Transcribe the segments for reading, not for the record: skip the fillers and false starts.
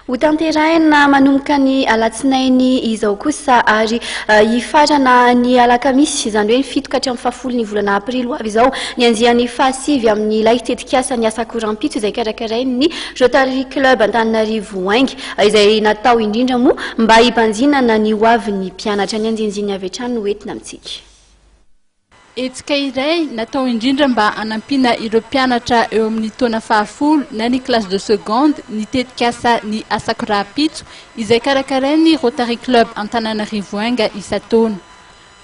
Ho tanterahina manomboka ny alatsinainy izao kosa ary hifarana ny alakamisy izany hoe fito ka hatramin'ny fahafolo ny volana aprily ho avy izao ny andian'ny fahasivy amin'ny ilay tetikasa ny asa korampitso izay karakarainy ny Rotary Club Antananarivo Haingy izay natao indrindra moa mba himpanjinana ny hoavin'ny mpianatra ny anjinjiny avy hatrany no entina amintsika. Etsika iray natao indrindra mba hanampina ireo mpianatra eo amin'ny taona fahafolo na ny classe de seconde ny tetikasa ny asa korampitso izay karakarainy Rotary Club Antananarivo Hainga isan-taona.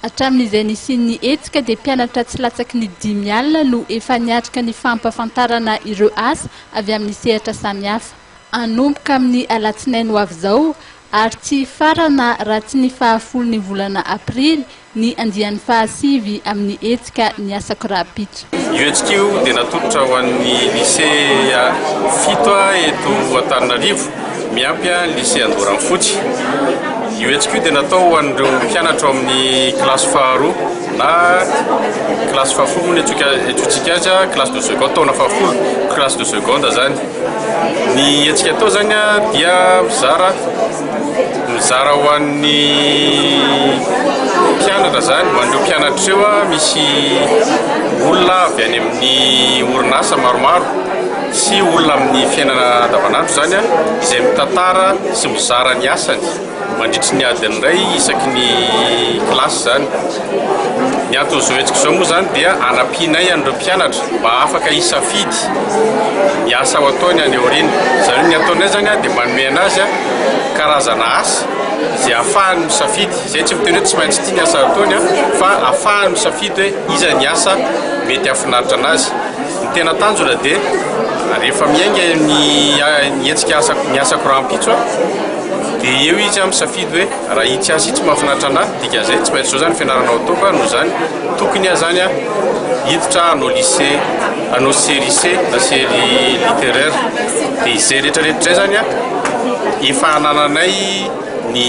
Hatramin'izay nisian'ny etsika dia mpianatra tsy latsaky ny 10 alina no efa niatrika ny fampafantarana ireo asa avy amin'ny sehatra samihafa. Hanomboka amin'ny alatsinainy ho avy izao ary tsy farana raha tsy ny fahafolo ny volana aprily ny andian'ny fahasivy amin'ny etsika ny asa korampitso. Io etsika io dia natolotra ho an'ny lycée fito eto Antananarivo miampy ny lycée Andoranfotsy. Io etsika io dia natao ho an'ireo mpianatra amin'ny klasy faharoa na klasy fahafolo moa etsotsika azy klasy de seconde taona fahafolo klasy de seconde zany. Ny etsika atao zany dia mizara ho an'ny mpianatra zany ho an'ireo mpianatra eo misy olona avy any amin'ny orinasa maromaro sy olona amin'ny fiainana andavanandro zany izay mitantara sy mizara ny asany mandritry ny adiny iray isaky ny klasy zany. Ny antony etsika izao moa zany dia hanampianay an'ireo mpianatra mba afaka hisafidy ny asa ho ataony any aoriana. Zany ny ataonay zany dia manome anazy karazana asa izay ahafahany misafidy. Izay tsy miteny hoe tsy maintsy tia ny asa ataony fa ahafahany misafidy hoe iza ny asa mety hahafinaritra anazy. Ny tena tanjona dia rehefa miainga ny etsika ny asa korampitso dia eo izy misafidy hoe raha itsy asa tsy mahafinaritra anahy dikan'izay tsy maintsy zao zany fianarana ataoko noho zany tokony zany hiditra hanao lycée hanao série C na série littéraire. Dia izay rehetrarehetra zany efa hanananay ny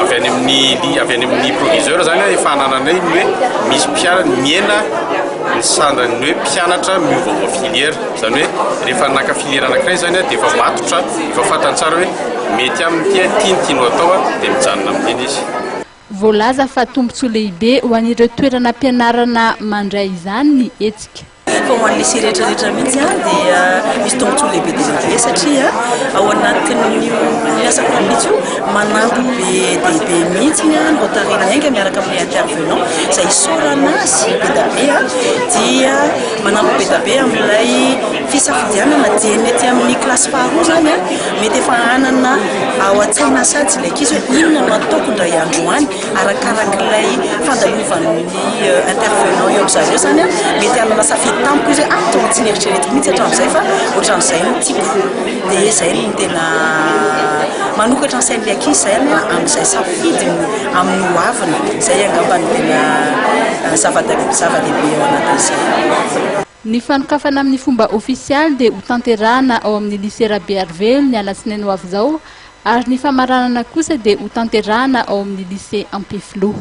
avy any amin'ny proviseur zany efa hanananay hoe misy miena ny sandany hoe mpianatra miovao filière. Zany hoe rehefa naka filière anankiray zany dia efa matotra efa fantany tsara hoe mety amin'ny tiany atao dia mijanona amin'iny izy. Voalaza fa tombontsoa lehibe ho an'ireo toerana ampianarana mandray izany ny etsika. Fa ho an'ny lycée rehetrarehetra mihitsy dia misy tombontsoa lehibe dia satria ao anatin'ny asa korampitso manampy be mihitsy ny Rotary Hainga miaraka amin'ny intervenant izay sorana sy be dia manampy be dabe amin'ilay fisafidianana dia mety amin'ny klasy faharoa zany mety efa hanana ao an-tsaina satsy ilay ankizy hoe inona no ataoko indray andro any arakarak'ilay fandalovan'ny intervenant eo amin'izareo zany mety hanana safidy tampoka izy hoe tonga tsy nieritreretika mihitsy hatramin'izay fa ohatran'izay no tiako. Dia izay no tena manokatra ny sain'ilay ankizy zay amin'izay safidy amin'ny hoaviny. Izay angamba ny tena zava-dehibe ao anatin'izay. Ny fanokafana amin'ny fomba ofisialy dia ho tanterahana ao amin'ny lycée Rabe Arvelo ny alatsinainy ho avy izao ary ny famaranana kosa dia ho tanterahana ao amin'ny lycée Ampeflo.